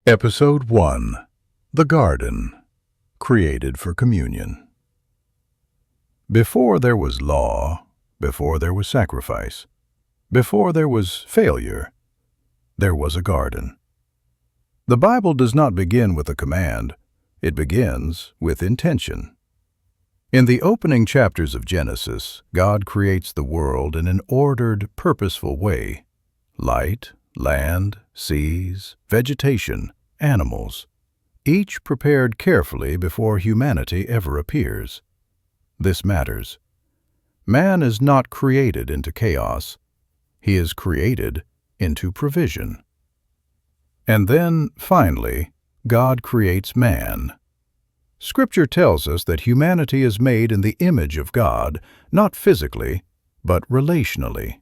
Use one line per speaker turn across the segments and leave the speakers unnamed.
Episode 1: The Garden, Created for Communion. Before there was law, before there was sacrifice, before there was failure, there was a garden. The Bible does not begin with a command, it begins with intention. In the opening chapters of Genesis, God creates the world in an ordered, purposeful way. Light, land, seas, vegetation, animals, each prepared carefully before humanity ever appears. This matters. Man is not created into chaos. He is created into provision. And then, finally, God creates man. Scripture tells us that humanity is made in the image of God, not physically, but relationally.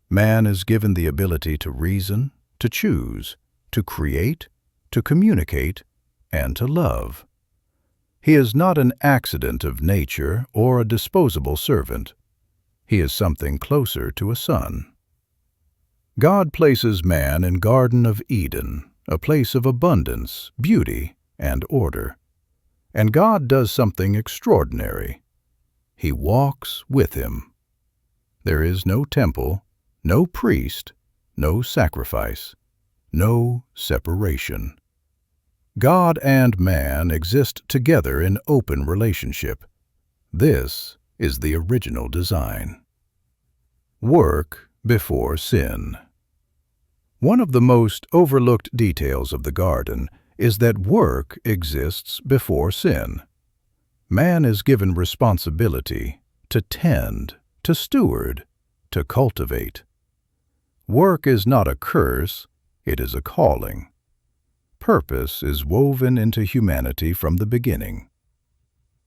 Man is given the ability to reason, to choose, to create, to communicate, and to love. He is not an accident of nature or a disposable servant. He is something closer to a son. God places man in Garden of Eden, a place of abundance, beauty, and order. And God does something extraordinary. He walks with him. There is no temple, no priest, no sacrifice, no separation. God and man exist together in open relationship. This is the original design. Work before sin. One of the most overlooked details of the garden is that work exists before sin. Man is given responsibility to tend, to steward, to cultivate. Work is not a curse, it is a calling. Purpose is woven into humanity from the beginning.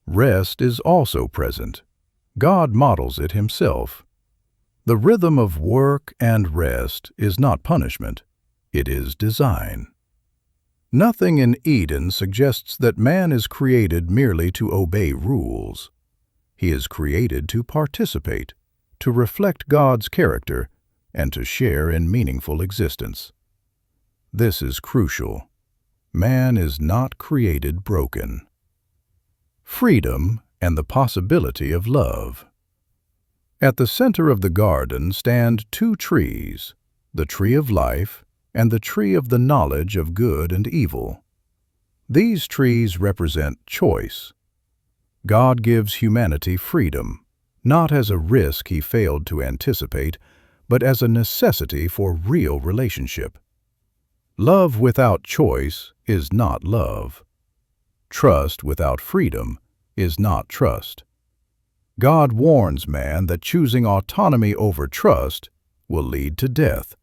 Rest is also present. God models it himself. The rhythm of work and rest is not punishment, it is design. Nothing in Eden suggests that man is created merely to obey rules. He is created to participate, to reflect God's character, and to share in meaningful existence. This is crucial. Man is not created broken. Freedom and the possibility of love. At the center of the garden stand two trees, the tree of life and the tree of the knowledge of good and evil. These trees represent choice. God gives humanity freedom, not as a risk he failed to anticipate, but as a necessity for real relationship. Love without choice is not love. Trust without freedom is not trust. God warns man that choosing autonomy over trust will lead to death,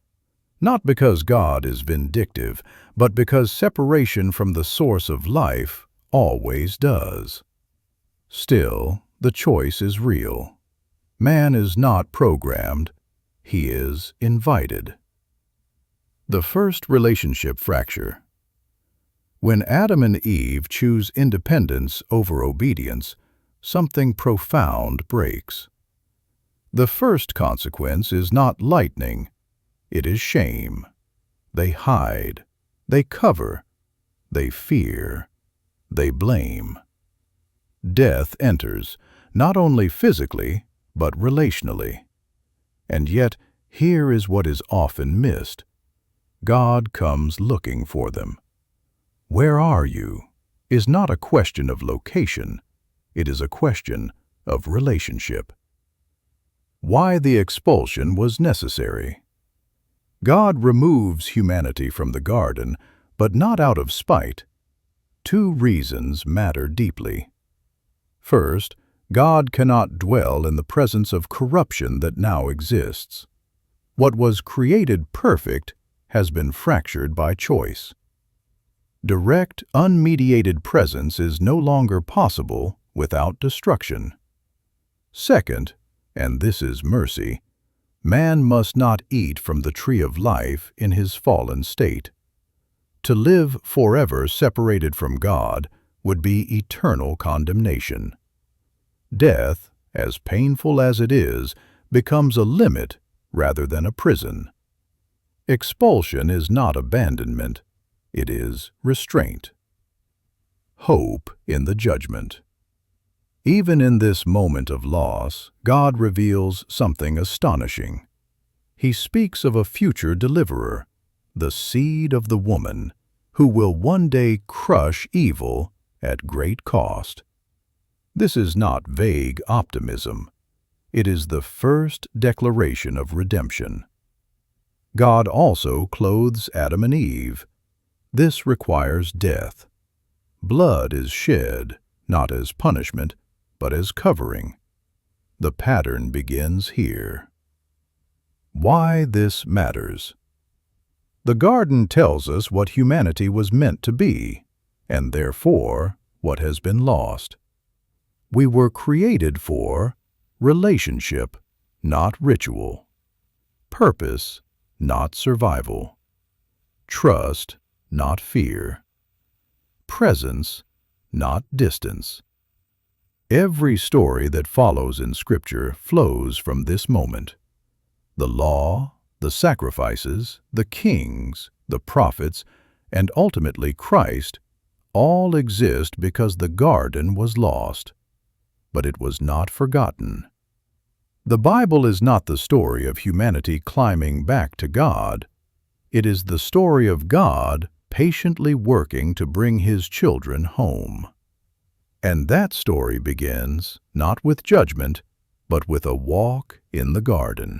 not because God is vindictive, but because separation from the source of life always does. Still, the choice is real. Man is not programmed, he is invited. The first relationship fracture. When Adam and Eve choose independence over obedience, something profound breaks. The first consequence is not lightning, it is shame. They hide, they cover, they fear, they blame. Death enters, not only physically, but relationally. And yet, here is what is often missed. God comes looking for them. Where are you is not a question of location, it is a question of relationship. Why the expulsion was necessary. God removes humanity from the garden, but not out of spite. Two reasons matter deeply. First, God cannot dwell in the presence of corruption that now exists. What was created perfect has been fractured by choice. Direct, unmediated presence is no longer possible without destruction. Second, and this is mercy, man must not eat from the tree of life in his fallen state. To live forever separated from God would be eternal condemnation. Death, as painful as it is, becomes a limit rather than a prison. Expulsion is not abandonment, It is restraint. Hope in the judgment. Even in this moment of loss, God reveals something astonishing. He speaks of a future deliverer, the seed of the woman, who will one day crush evil at great cost. This is not vague optimism. It is the first declaration of redemption. God also clothes Adam and Eve. This requires death. Blood is shed, not as punishment, but as covering. The pattern begins here. Why this matters. The garden tells us what humanity was meant to be, and therefore what has been lost. We were created for relationship, not ritual. Purpose, not survival. Trust, not fear. Presence, not distance. Every story that follows in Scripture flows from this moment. The law, the sacrifices, the kings, the prophets, and ultimately Christ all exist because the garden was lost. But it was not forgotten. The Bible is not the story of humanity climbing back to God. It is the story of God patiently working to bring His children home. And that story begins not with judgment, but with a walk in the garden.